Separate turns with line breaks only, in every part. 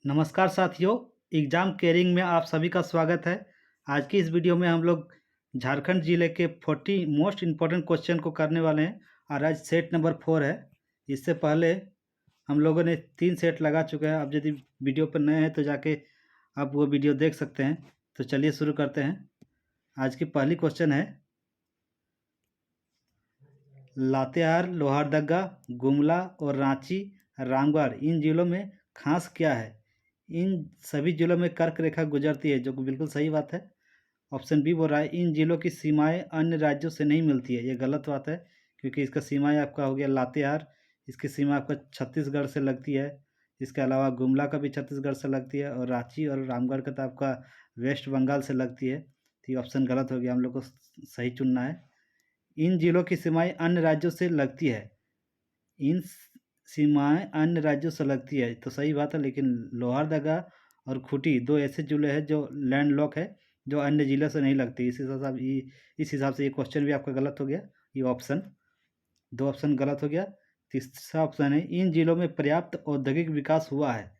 नमस्कार साथियों, exam caring में आप सभी का स्वागत है। आज की इस वीडियो में हम लोग झारखंड ज़िले के 40 मोस्ट इम्पोर्टेंट क्वेश्चन को करने वाले हैं और आज सेट नंबर 4 है। इससे पहले हम लोगों ने 3 सेट लगा चुके हैं। अब यदि वीडियो पर नए हैं तो जाके आप वो वीडियो देख सकते हैं। तो चलिए शुरू करते हैं। आज की पहली क्वेश्चन है, लातेहार, लोहरदगा, गुमला और रांची, रामगढ़ इन जिलों में खास क्या है? इन सभी जिलों में कर्क रेखा गुजरती है, जो कि बिल्कुल सही बात है। ऑप्शन बी बोल रहा है, इन जिलों की सीमाएं अन्य राज्यों से नहीं मिलती है। ये गलत बात है, क्योंकि इसका सीमाएं आपका हो गया लातेहार, इसकी सीमा आपका छत्तीसगढ़ से लगती है। इसके अलावा गुमला का भी छत्तीसगढ़ से लगती है और रांची और रामगढ़ का तो आपका वेस्ट बंगाल से लगती है। तो ये ऑप्शन गलत हो गया, हम लोग को सही चुनना है। इन जिलों की सीमाएं अन्य राज्यों से लगती है। इन सीमाएं अन्य राज्यों से लगती है तो सही बात है, लेकिन लोहरदगा और खूंटी दो ऐसे जिले हैं जो लैंडलॉक है, जो अन्य जिलों से नहीं लगती। इस हिसाब से ये क्वेश्चन भी आपका गलत हो गया। ये ऑप्शन, दो ऑप्शन गलत हो गया। तीसरा ऑप्शन है, इन जिलों में पर्याप्त औद्योगिक विकास हुआ है।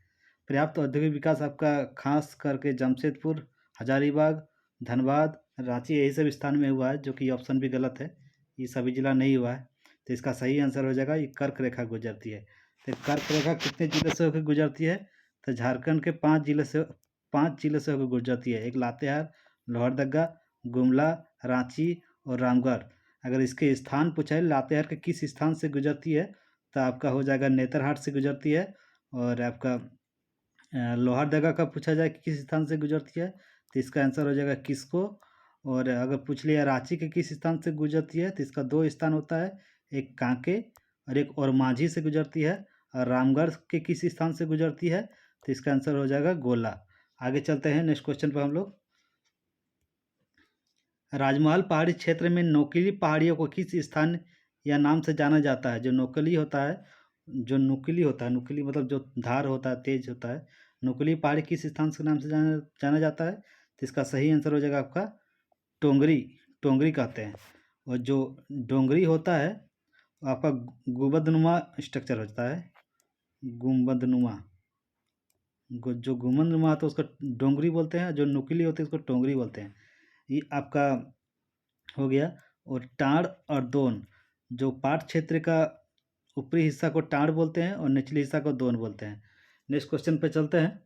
पर्याप्त औद्योगिक विकास आपका खास करके जमशेदपुर, हजारीबाग, धनबाद, रांची यही सब स्थान में हुआ है, जो कि ऑप्शन भी गलत है। ये सभी जिला नहीं हुआ है। तो इसका सही आंसर हो जाएगा, ये कर्क रेखा गुजरती है। तो कर्क रेखा कितने जिले से होकर गुजरती है? तो झारखंड के 5 जिले से होकर गुजरती है। एक लातेहार, लोहरदगा, गुमला, रांची और रामगढ़। अगर इसके स्थान पूछा है लातेहार के किस स्थान से गुजरती है, तो आपका हो जाएगा नेतरहाट से गुजरती है। और आपका लोहरदगा का पूछा जाए कि किस स्थान से गुजरती है, तो इसका आंसर हो जाएगा किसको। और अगर पूछ लिया रांची के किस स्थान से गुजरती है, तो इसका 2 स्थान होता है, एक कांके और एक और माझी से गुजरती है। और रामगढ़ के किस स्थान से गुजरती है, तो इसका आंसर हो जाएगा गोला। आगे चलते हैं नेक्स्ट क्वेश्चन पर हम लोग। राजमहल पहाड़ी क्षेत्र में नोकीली पहाड़ियों को किस स्थान या नाम से जाना जाता है? जो नुकीली होता है, नुकीली मतलब जो धार होता है, तेज होता है। नुकीली पहाड़ी किस स्थान के नाम से जाना जाता है? तो इसका सही आंसर हो जाएगा आपका टोंगरी। टोंगरी कहते हैं। और जो डोंगरी होता है वो आपका गुंबदनुमा स्ट्रक्चर होता है। गुंबदनुमा, जो गुंबदनुमा होता है उसको डोंगरी बोलते हैं, जो नुकीली होती है उसको टोंगरी बोलते हैं। ये आपका हो गया। और टाँड़ और दोन, जो पाट क्षेत्र का ऊपरी हिस्सा को टाँड़ बोलते हैं और निचले हिस्सा को दोन बोलते हैं। नेक्स्ट क्वेश्चन पे चलते हैं।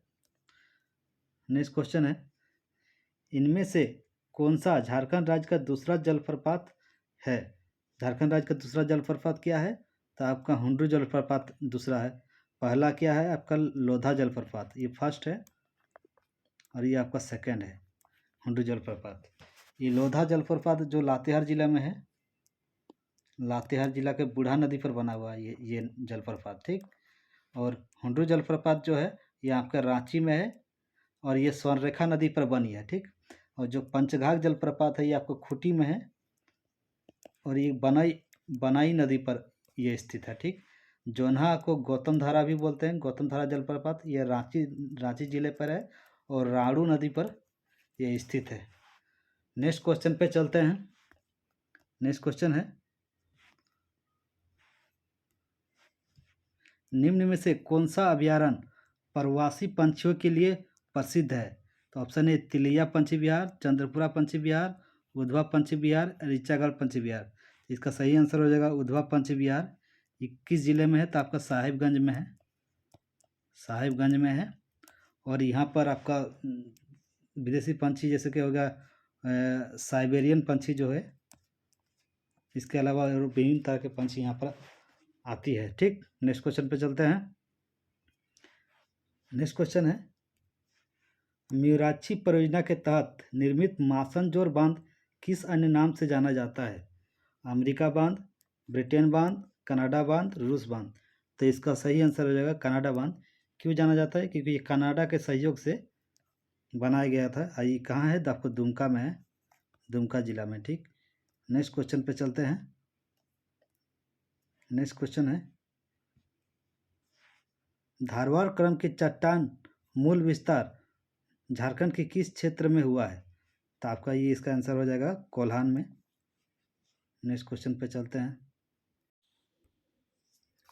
नेक्स्ट क्वेश्चन है, इनमें से कौन सा झारखंड राज्य का दूसरा जलप्रपात है? झारखंड राज्य का दूसरा जलप्रपात क्या है? तो आपका हुंडरू जलप्रपात दूसरा है। पहला क्या है आपका? लोधा जलप्रपात, ये फर्स्ट है और ये आपका सेकंड है हुंडरू जलप्रपात। ये लोधा जलप्रपात जो लातेहार जिला में है, लातेहार जिला के बूढ़ा नदी पर बना हुआ है ये जलप्रपात, ठीक। और हुंडरू जलप्रपात जो है ये आपका रांची में है और ये स्वर्णरेखा नदी पर बनी है, ठीक। और जो पंचघाघ जलप्रपात है ये आपको खूंटी में है और ये बनाई बनाई नदी पर ये स्थित है, ठीक। जोन्हा को गौतम धारा भी बोलते हैं, गौतम धारा जलप्रपात ये रांची रांची जिले पर है और राणू नदी पर ये स्थित है। नेक्स्ट क्वेश्चन पे चलते हैं। नेक्स्ट क्वेश्चन है, निम्न में से कौन सा अभयारण्य प्रवासी पंछियों के लिए प्रसिद्ध है? तो ऑप्शन ए तिलैया पंछी विहार, चंद्रपुरा पंछी विहार, उधवा पंछी विहार, रीचागढ़ पंछी विहार। इसका सही आंसर हो जाएगा उधवा पंछी विहार। ये किस जिले में है? तो आपका साहिबगंज में है, साहिबगंज में है। और यहाँ पर आपका विदेशी पंछी जैसे कि होगा साइबेरियन पंछी जो है, इसके अलावा विभिन्न तरह के पंछी यहाँ पर आती है, ठीक। नेक्स्ट क्वेश्चन पे चलते हैं। नेक्स्ट क्वेश्चन है, म्यूराक्षी परियोजना के तहत निर्मित मासनजोर बांध किस अन्य नाम से जाना जाता है? अमेरिका बांध, ब्रिटेन बांध, कनाडा बांध, रूस बांध। तो इसका सही आंसर हो जाएगा कनाडा बांध। क्यों जाना जाता है? क्योंकि ये कनाडा के सहयोग से बनाया गया था। ये कहाँ है? तो आपको दुमका में है, दुमका जिला में, ठीक। नेक्स्ट क्वेश्चन पे चलते हैं। नेक्स्ट क्वेश्चन है, धारवाड़ क्रम की चट्टान मूल विस्तार झारखंड के किस क्षेत्र में हुआ है? तो आपका ये इसका आंसर हो जाएगा कोल्हान में। नेक्स्ट क्वेश्चन पे चलते हैं।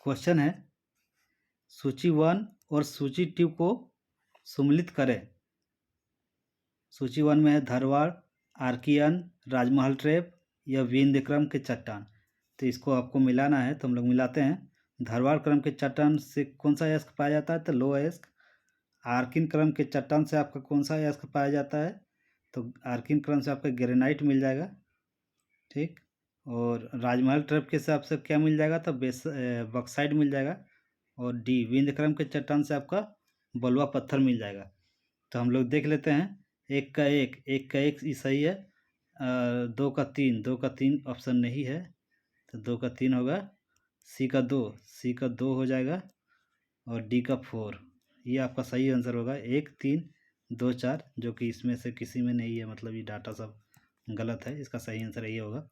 क्वेश्चन है, सूची 1 और सूची 2 को सम्मिलित करें। सूची 1 में है धरवाड़, आर्कियन, राजमहल ट्रैप या विंध्य क्रम के चट्टान। तो इसको आपको मिलाना है, तो हम लोग मिलाते हैं। धरवाड़ क्रम के चट्टान से कौन सा अयस्क पाया जाता है? तो लो अयस्क। आर्किन क्रम के चट्टान से आपका कौन सा अयस्क पाया जाता है? तो आर्किन क्रम से आपका ग्रेनाइट मिल जाएगा, ठीक। और राजमहल ट्रैप के हिसाब से क्या मिल जाएगा? तो बक्साइड मिल जाएगा। और डी विंध्य क्रम के चट्टान से आपका बलुआ पत्थर मिल जाएगा। तो हम लोग देख लेते हैं। एक का एक ये सही है। 2 का 3 ऑप्शन नहीं है, तो 2 का 3 होगा। सी का 2 हो जाएगा। और डी का 4, ये आपका सही आंसर होगा। 1, 3, 2, 4, जो कि इसमें से किसी में नहीं है, मतलब ये डाटा सब गलत है। इसका सही आंसर यही होगा।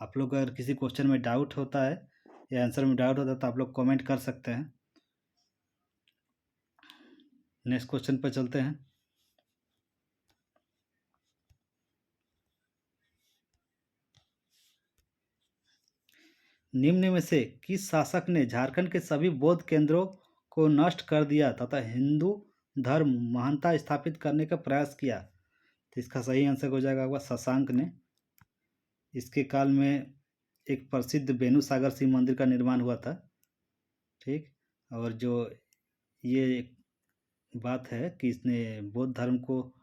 आप लोग अगर किसी क्वेश्चन में डाउट होता है या आंसर में डाउट होता है तो आप लोग कमेंट कर सकते हैं। नेक्स्ट क्वेश्चन पर चलते हैं। निम्न में से किस शासक ने झारखंड के सभी बौद्ध केंद्रों को नष्ट कर दिया तथा हिंदू धर्म महानता स्थापित करने का प्रयास किया? तो इसका सही आंसर हो जाएगा आपका शशांक ने। इसके काल में एक प्रसिद्ध बेनू सागर शिव मंदिर का निर्माण हुआ था, ठीक। और जो ये बात है कि इसने बौद्ध धर्म को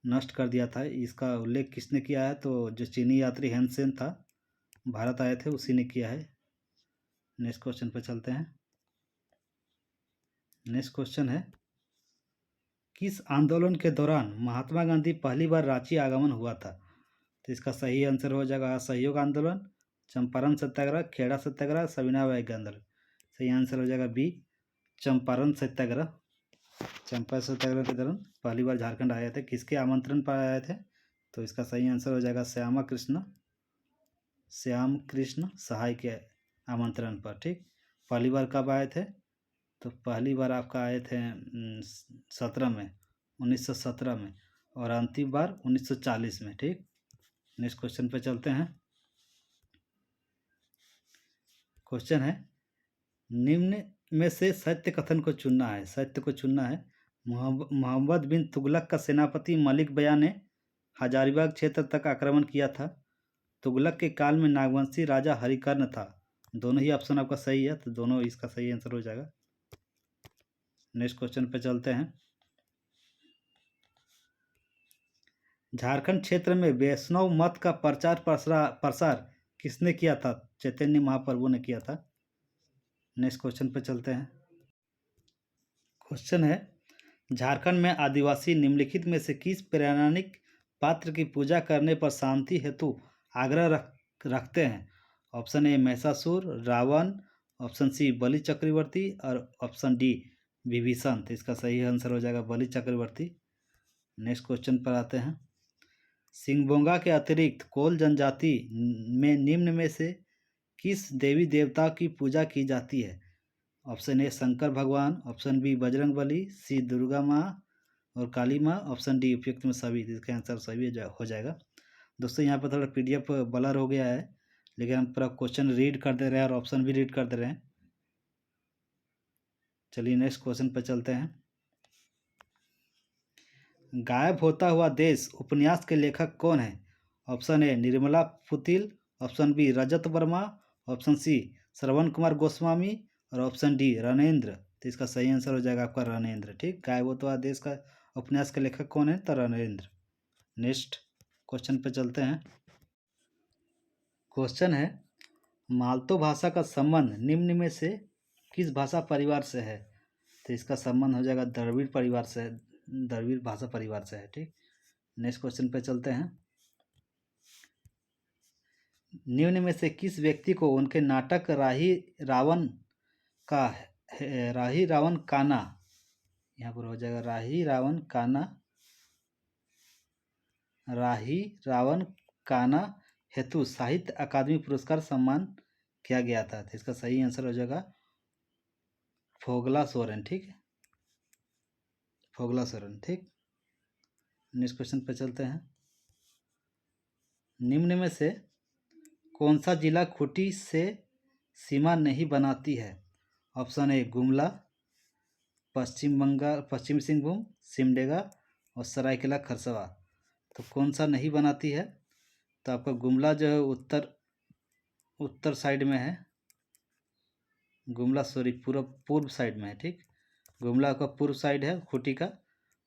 नष्ट कर दिया था, इसका उल्लेख किसने किया है? तो जो चीनी यात्री हेनसेन था, भारत आए थे, उसी ने किया है। नेक्स्ट क्वेश्चन पर चलते हैं। नेक्स्ट क्वेश्चन है, किस आंदोलन के दौरान महात्मा गांधी पहली बार रांची आगमन हुआ था? तो इसका सही आंसर हो जाएगा असहयोग आंदोलन, चंपारण सत्याग्रह, खेड़ा सत्याग्रह, सविनय आंदोलन। सही आंसर हो जाएगा बी, चंपारण सत्याग्रह। चंपारण सत्याग्रह के दौरान पहली बार झारखंड आए थे। किसके आमंत्रण पर आए थे? तो इसका सही आंसर हो जाएगा श्याम कृष्ण सहाय के आमंत्रण पर, ठीक। पहली बार कब आए थे? तो पहली बार आपका आए थे 1917 में, और अंतिम बार 1940 में, ठीक। नेक्स्ट क्वेश्चन पे चलते हैं। क्वेश्चन है, निम्न में से सत्य कथन को चुनना है। सत्य को चुनना है। मोहम्मद बिन तुगलक का सेनापति मलिक बया ने हजारीबाग क्षेत्र तक आक्रमण किया था। तुगलक के काल में नागवंशी राजा हरिकर्ण था। दोनों ही ऑप्शन आपका सही है, तो दोनों इसका सही आंसर हो जाएगा। नेक्स्ट क्वेश्चन पे चलते हैं। झारखंड क्षेत्र में वैष्णव मत का प्रचार प्रसार किसने किया था? चैतन्य महाप्रभु ने किया था। नेक्स्ट क्वेश्चन पे चलते हैं। क्वेश्चन है, झारखंड में आदिवासी निम्नलिखित में से किस पौराणिक पात्र की पूजा करने पर शांति हेतु आग्रह रखते हैं? Option A Mahishasur, Ravan, option C Bali Chakravarti, और ऑप्शन डी विभीषण। तो इसका सही आंसर हो जाएगा बलि चक्रवर्ती। नेक्स्ट क्वेश्चन पर आते हैं। सिंगभोंगा के अतिरिक्त कोल जनजाति में निम्न में से किस देवी देवता की पूजा की जाती है? ऑप्शन ए शंकर भगवान, ऑप्शन बी बजरंगबली, सी दुर्गा माँ और काली माँ, ऑप्शन डी उपयुक्त में सभी। इसका आंसर सभी हो जाएगा। दोस्तों यहाँ पर थोड़ा PDF ब्लर हो गया है, लेकिन हम पूरा क्वेश्चन रीड कर दे रहे हैं और ऑप्शन भी रीड कर दे रहे हैं। चलिए नेक्स्ट क्वेश्चन पर चलते हैं। गायब होता हुआ देश उपन्यास के लेखक कौन है? Option A Nirmala Putil, option B Rajat Verma, option C Shravan Kumar Goswami, और ऑप्शन डी रणेंद्र। तो इसका सही आंसर हो जाएगा आपका रणेंद्र, ठीक। गायब होता हुआ देश का उपन्यास के लेखक कौन है? तो रणेंद्र। नेक्स्ट क्वेश्चन पे चलते हैं। क्वेश्चन है, मालतो भाषा का संबंध निम्न में से किस भाषा परिवार से है? तो इसका संबंध हो जाएगा द्रविड़ परिवार से, द्रविड़ भाषा परिवार से है, ठीक। नेक्स्ट क्वेश्चन पे चलते हैं। निम्न में से किस व्यक्ति को उनके नाटक राही रावण काना, यहाँ पर हो जाएगा राही रावण काना हेतु साहित्य अकादमी पुरस्कार सम्मान किया गया था? तो इसका सही आंसर हो जाएगा फोगला सोरेन, ठीक है, फोगला सोरेन, ठीक। नेक्स्ट क्वेश्चन पे चलते हैं। निम्न में से कौन सा जिला खूंटी से सीमा नहीं बनाती है? ऑप्शन ए गुमला, पश्चिम बंगाल, पश्चिमी सिंहभूम, सिमडेगा और सरायकेला खरसावां। तो कौन सा नहीं बनाती है? तो आपका गुमला जो है उत्तर साइड में है। गुमला सॉरी पूर्व साइड में है, ठीक। गुमला आपका पूर्व साइड है खूंटी का,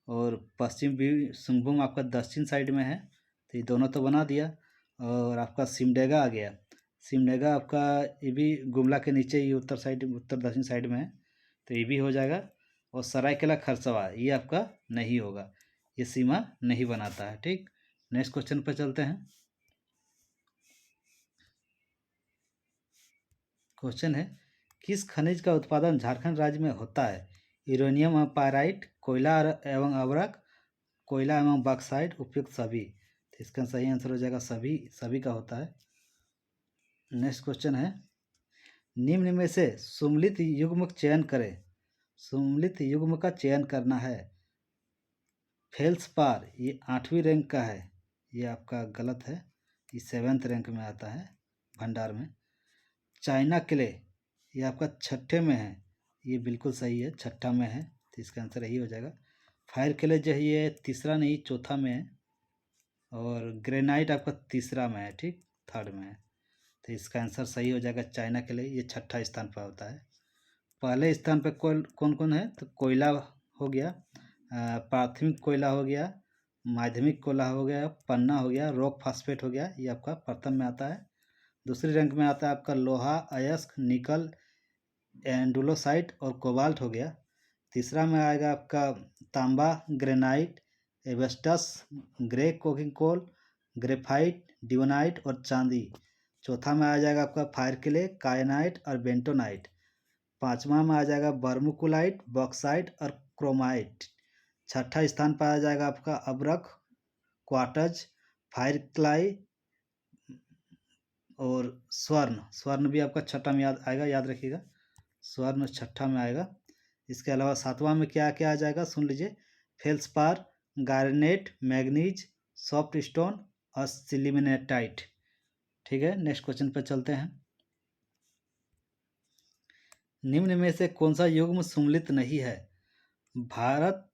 और पश्चिम भी सिंहभूम आपका दक्षिण साइड में है। तो ये दोनों तो बना दिया। और आपका सिमडेगा आ गया। सिमडेगा आपका ये भी गुमला के नीचे ही उत्तर दक्षिण साइड में है, तो ये भी हो जाएगा। और सरायकेला खरसावां ये आपका नहीं होगा, ये सीमा नहीं बनाता है, ठीक। नेक्स्ट क्वेश्चन पर चलते हैं। क्वेश्चन है, किस खनिज का उत्पादन झारखंड राज्य में होता है? यूरेनियम एवं पायराइट, कोयला एवं अवरक, कोयला एवं बॉक्साइट, उपयुक्त सभी। तो इसका सही आंसर हो जाएगा सभी का होता है। नेक्स्ट क्वेश्चन है, निम्न में से सुमेलित युग्म चयन करें। सुमेलित युग्म का चयन करना है। फेल्सपार ये 8वीं रैंक का है, ये आपका गलत है, ये 7th रैंक में आता है भंडार में। चाइना क्ले ये आपका 6ठे में है, ये बिल्कुल सही है, 6ठा में है, तो इसका आंसर यही हो जाएगा। फायर क्ले जो है ये 3रा नहीं 4था में है, और ग्रेनाइट आपका 3रा में है, ठीक, 3rd में है। तो इसका आंसर सही हो जाएगा चाइना क्ले, ये 6ठा स्थान पर होता है। पहले स्थान पर कौन कौन है? तो कोयला हो गया, प्राथमिक कोयला हो गया, माध्यमिक कोयला हो गया, पन्ना हो गया, रॉक फास्फेट हो गया, ये आपका प्रथम में आता है। दूसरी रैंक में आता है आपका लोहा, अयस्क, निकल, एंडुलोसाइट और कोबाल्ट हो गया। तीसरा में आएगा आपका तांबा, granite, asbestos, grey coking coal, graphite, diorite और चांदी। चौथा में आ जाएगा आपका फायर क्ले, कायनाइट और बेंटोनाइट। पांचवा में आ जाएगा बर्मुकुलाइट, बॉक्साइट और क्रोमाइट। छठा स्थान पर आ जाएगा आपका अब्रक, क्वार्टज, फायर क्लाई और स्वर्ण भी आपका छठा में आएगा, याद रखिएगा, स्वर्ण 6ठा में आएगा। इसके अलावा 7वां में क्या क्या आ जाएगा सुन लीजिए, feldspar, garnet, manganese, soft stone और सिलिमेटाइट। ठीक है, नेक्स्ट क्वेश्चन पर चलते हैं। निम्न में से कौन सा युग्म सुमेलित नहीं है? भारत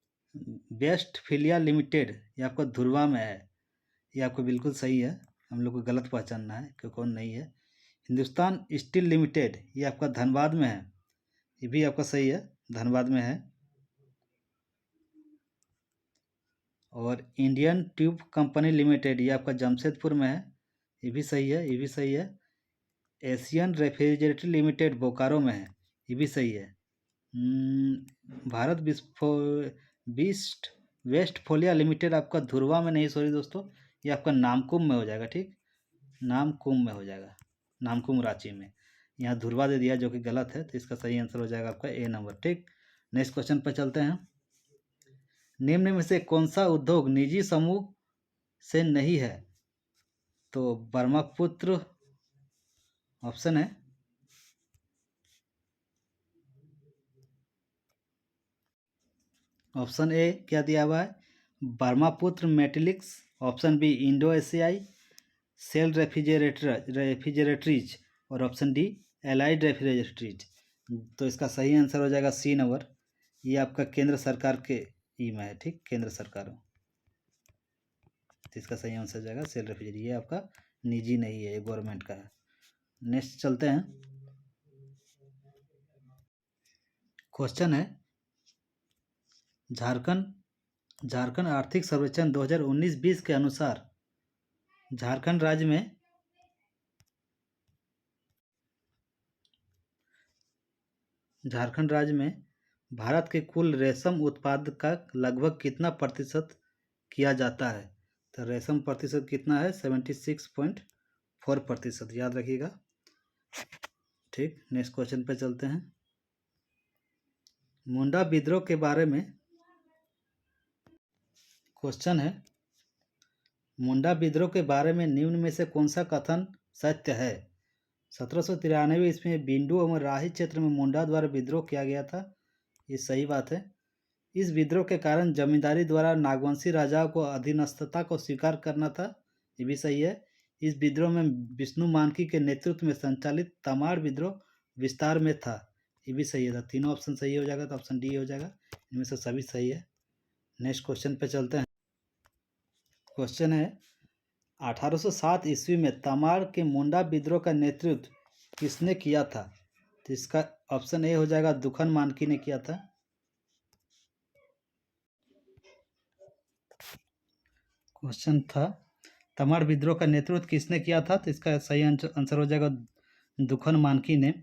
वेस्टफीलिया लिमिटेड ये आपका धुरवा में है, ये आपको बिल्कुल सही है, हम लोग को गलत पहचानना है कि कौन नहीं है। हिंदुस्तान स्टील लिमिटेड ये आपका धनबाद में है, ये भी आपका सही है, धनबाद में है। और इंडियन ट्यूब कंपनी लिमिटेड ये आपका जमशेदपुर में है, ये भी सही है, ये भी सही है। एशियन रेफ्रिजरेटरी लिमिटेड बोकारो में है, ये भी सही है। भारत वेस्टफोलिया लिमिटेड आपका धुरवा में नहीं, सॉरी दोस्तों, ये आपका नामकुम में हो जाएगा, ठीक, नामकुम में हो जाएगा, नामकुम रांची में। यहाँ धुरवा दे दिया जो कि गलत है, तो इसका सही आंसर हो जाएगा आपका ए नंबर, ठीक। नेक्स्ट क्वेश्चन पर चलते हैं। निम्न में से कौन सा उद्योग निजी समूह से नहीं है? तो ब्रह्मपुत्र ऑप्शन है, ऑप्शन ए क्या दिया हुआ है, Brahmaputra metallics, option B Indo एशियाई सेल रेफ्रिजरेटरीज और ऑप्शन डी एलाइड रेफ्रिजरेटरीज। तो इसका सही आंसर हो जाएगा सी नंबर, ये आपका केंद्र सरकार के ई में है, ठीक, केंद्र सरकार में। तो इसका सही आंसर हो जाएगा सेल रेफ्रिजरेटर, ये आपका निजी नहीं है, ये गवर्नमेंट का है। नेक्स्ट चलते हैं। क्वेश्चन है, झारखंड आर्थिक सर्वेक्षण 2019-20 के अनुसार झारखंड राज्य में भारत के कुल रेशम उत्पाद का लगभग कितना प्रतिशत किया जाता है? तो रेशम प्रतिशत कितना है? 76.4%, याद रखिएगा, ठीक। नेक्स्ट क्वेश्चन पे चलते हैं। मुंडा विद्रोह के बारे में क्वेश्चन है, मुंडा विद्रोह के बारे में निम्न में से कौन सा कथन सत्य है? 1793 ईस्वी में बिंडू एवं राही क्षेत्र में मुंडा द्वारा विद्रोह किया गया था, ये सही बात है। इस विद्रोह के कारण जमींदारी द्वारा नागवंशी राजाओं को अधीनस्थता को स्वीकार करना था, ये भी सही है। इस विद्रोह में विष्णु मानकी के नेतृत्व में संचालित तमाड़ विद्रोह विस्तार में था, ये भी सही है। तो तीनों ऑप्शन सही हो जाएगा तो ऑप्शन डी हो जाएगा। इनमें से सभी सही है। नेक्स्ट क्वेश्चन पे चलते हैं। क्वेश्चन है 1807 ईस्वी में तमाड़ के मुंडा विद्रोह का नेतृत्व किसने किया था? तो इसका ऑप्शन ए हो जाएगा दुखन मानकी ने किया था। क्वेश्चन था तमाड़ विद्रोह का नेतृत्व किसने किया था? तो इसका सही आंसर हो जाएगा दुखन मानकी ने।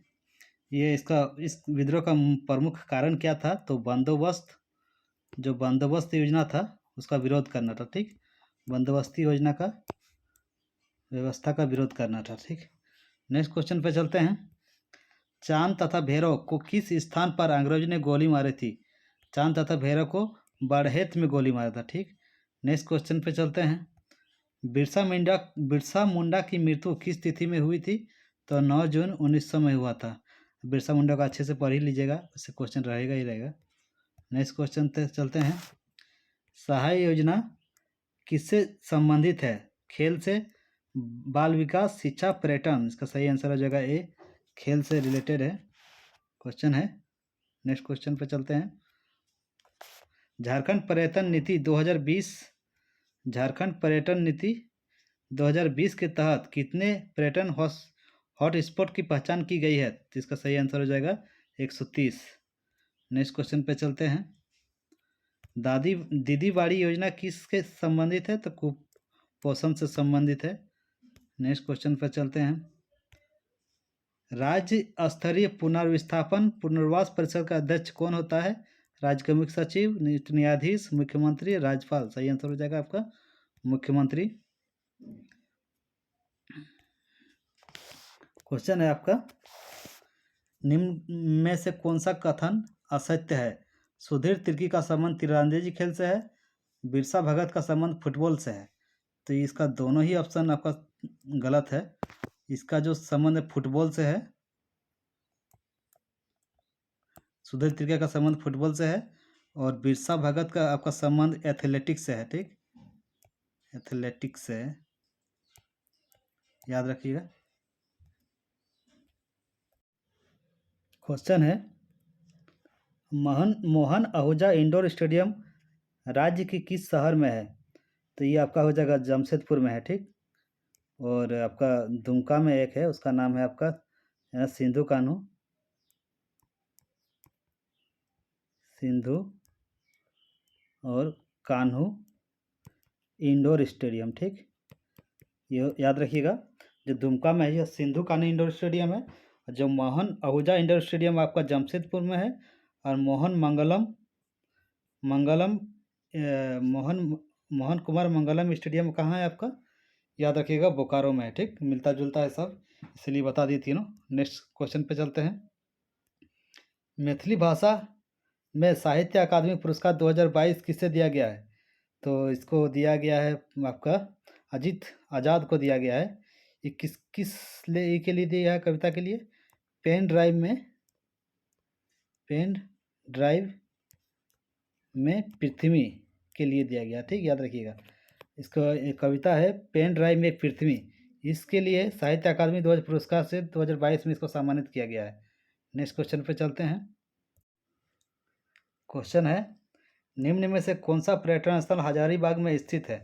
ये इस विद्रोह का प्रमुख कारण क्या था? तो बंदोबस्त योजना था उसका विरोध करना था। ठीक, बंदोबस्ती योजना का व्यवस्था का विरोध करना था। ठीक, नेक्स्ट क्वेश्चन पे चलते हैं। चांद तथा भैरव को किस स्थान पर अंग्रेजों ने गोली मारी थी? चांद तथा भैरव को बड़हेत में गोली मारा था। ठीक, नेक्स्ट क्वेश्चन पे चलते हैं। बिरसा मुंडा की मृत्यु किस तिथि में हुई थी? तो 9 जून 1900 में हुआ था। बिरसा मुंडा को अच्छे से पढ़ ही लीजिएगा, इससे क्वेश्चन रहेगा ही रहेगा। नेक्स्ट क्वेश्चन पे चलते हैं। सहाय योजना किससे संबंधित है? खेल से, बाल विकास, शिक्षा, पर्यटन। इसका सही आंसर हो जाएगा ए, खेल से रिलेटेड है क्वेश्चन है। नेक्स्ट क्वेश्चन पे चलते हैं। झारखंड पर्यटन नीति 2020 के तहत कितने पर्यटन हॉट स्पॉट की पहचान की गई है? तो इसका सही आंसर हो जाएगा 130। नेक्स्ट क्वेश्चन पे चलते हैं। दीदी बाड़ी योजना किसके संबंधित है? तो कुपोषण से संबंधित है। नेक्स्ट क्वेश्चन पर चलते हैं। राज्य स्तरीय पुनर्वास परिषद का अध्यक्ष कौन होता है? राज्य के मुख्य सचिव, न्यायाधीश, मुख्यमंत्री, राज्यपाल। सही आंसर हो जाएगा आपका मुख्यमंत्री। क्वेश्चन है आपका, निम्न में से कौन सा कथन असत्य है? सुधीर तिर्की का संबंध तीरंदाजी खेल से है, बिरसा भगत का संबंध फुटबॉल से है। तो इसका दोनों ही ऑप्शन आपका गलत है। इसका जो संबंध है फुटबॉल से है, सुधीर तिर्की का संबंध फुटबॉल से है, और बिरसा भगत का आपका संबंध एथलेटिक्स से है। ठीक, एथलेटिक्स से है, याद रखिएगा। क्वेश्चन है मोहन आहूजा इंडोर स्टेडियम राज्य के किस शहर में है? तो ये आपका हो जाएगा जमशेदपुर में है। ठीक, और आपका दुमका में एक है, उसका नाम है आपका सिंधु और कान्हू इंडोर स्टेडियम। ठीक, ये याद रखिएगा। जो दुमका में है ये सिंधु कान्हू इंडोर स्टेडियम है, जो मोहन आहूजा इंडोर स्टेडियम आपका जमशेदपुर में है, और मोहन कुमार मंगलम स्टेडियम कहाँ है आपका? याद रखिएगा बोकारो में है। ठीक, मिलता जुलता है सब, इसलिए बता दी तीनों। नेक्स्ट क्वेश्चन पे चलते हैं। मैथिली भाषा में साहित्य अकादमी पुरस्कार 2022 किसे दिया गया है? तो इसको दिया गया है आपका अजीत आज़ाद को दिया गया है। ये किस लिए के लिए दिया है? कविता के लिए। पेन ड्राइव में पृथ्वी के लिए दिया गया। ठीक, याद रखिएगा। इसका एक कविता है पेन ड्राइव में पृथ्वी, इसके लिए साहित्य अकादमी 2000 पुरस्कार से 2022 में इसको सम्मानित किया गया है। नेक्स्ट क्वेश्चन पे चलते हैं। क्वेश्चन है निम्न में से कौन सा पर्यटन स्थल हजारीबाग में स्थित है?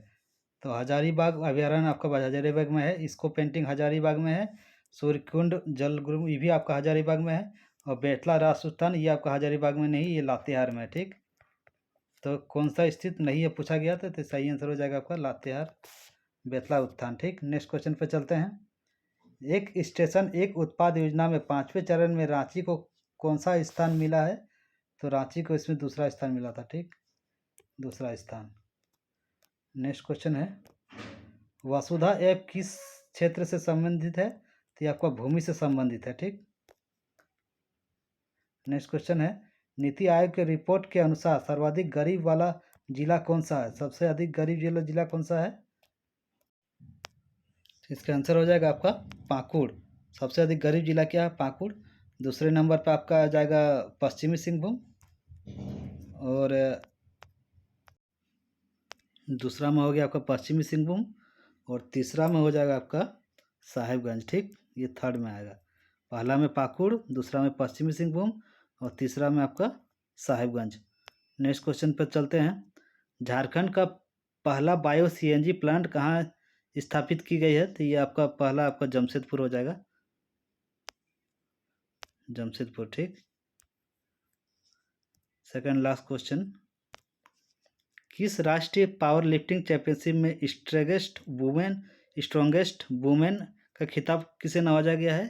तो हजारीबाग अभ्यारण्य आपका हजारीबाग में है, इसको पेंटिंग हजारीबाग में है, सूर्यकुंड जलगुरु ये भी आपका हजारीबाग में है, और बेतला राष्ट्रीय उद्यान ये आपका हजारीबाग में नहीं, ये लातेहार में है। ठीक, तो कौन सा स्थित नहीं है पूछा गया था, तो सही आंसर हो जाएगा आपका लातेहार बेतला उत्थान। ठीक, नेक्स्ट क्वेश्चन पे चलते हैं। एक स्टेशन एक उत्पाद योजना में 5वें चरण में रांची को कौन सा स्थान मिला है? तो रांची को इसमें दूसरा स्थान मिला था। ठीक, दूसरा स्थान। नेक्स्ट क्वेश्चन है वसुधा ऐप किस क्षेत्र से संबंधित है? तो ये आपका भूमि से संबंधित है। ठीक, नेक्स्ट क्वेश्चन है नीति आयोग के रिपोर्ट के अनुसार सर्वाधिक गरीब वाला जिला कौन सा है? सबसे अधिक गरीब जिला कौन सा है? इसका आंसर हो जाएगा आपका पाकुड़। सबसे अधिक गरीब जिला क्या है? पाकुड़। दूसरे नंबर पर आपका आ जाएगा पश्चिमी सिंहभूम, और दूसरा में हो गया आपका पश्चिमी सिंहभूम, और तीसरा में हो जाएगा आपका साहिबगंज। ठीक, ये थर्ड में आएगा। पहला में पाकुड़, दूसरा में पश्चिमी सिंहभूम और तीसरा में आपका साहिबगंज। नेक्स्ट क्वेश्चन पर चलते हैं। झारखंड का पहला बायो सीएनजी प्लांट कहाँ स्थापित की गई है? तो ये आपका पहला आपका जमशेदपुर हो जाएगा, जमशेदपुर, ठीक। सेकंड लास्ट क्वेश्चन, किस राष्ट्रीय पावर लिफ्टिंग चैंपियनशिप में स्ट्रॉन्गेस्ट वुमेन का खिताब किसे नवाजा गया है?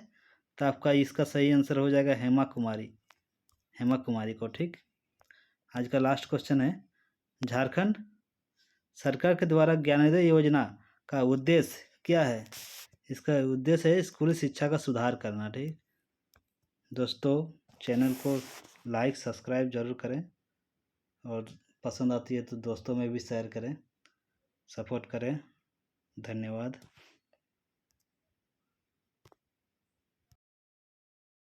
तो आपका इसका सही आंसर हो जाएगा हेमा कुमारी को, ठीक। आज का लास्ट क्वेश्चन है, झारखंड सरकार के द्वारा ज्ञानोदय योजना का उद्देश्य क्या है? इसका उद्देश्य है स्कूली शिक्षा का सुधार करना, ठीक। दोस्तों, चैनल को लाइक सब्सक्राइब जरूर करें और पसंद आती है तो दोस्तों में भी शेयर करें, सपोर्ट करें। धन्यवाद।